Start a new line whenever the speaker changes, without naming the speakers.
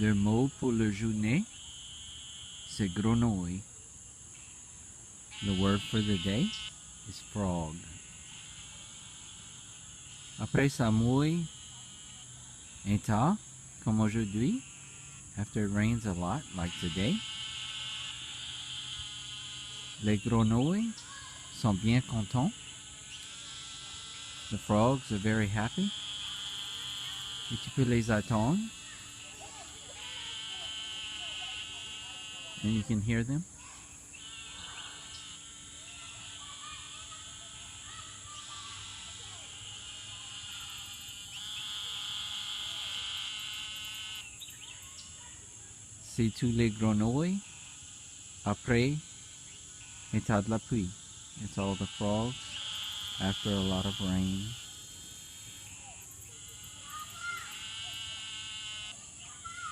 Le mot pour le journée, c'est grenouille. The word for the day is frog. Après ça mouille un temps, comme aujourd'hui, after it rains a lot, like today, les grenouilles sont bien contents. The frogs are very happy. Et tu peux les attendre. And you can hear them. C'est tous les grenouilles après état de la pluie. It's all the frogs after a lot of rain.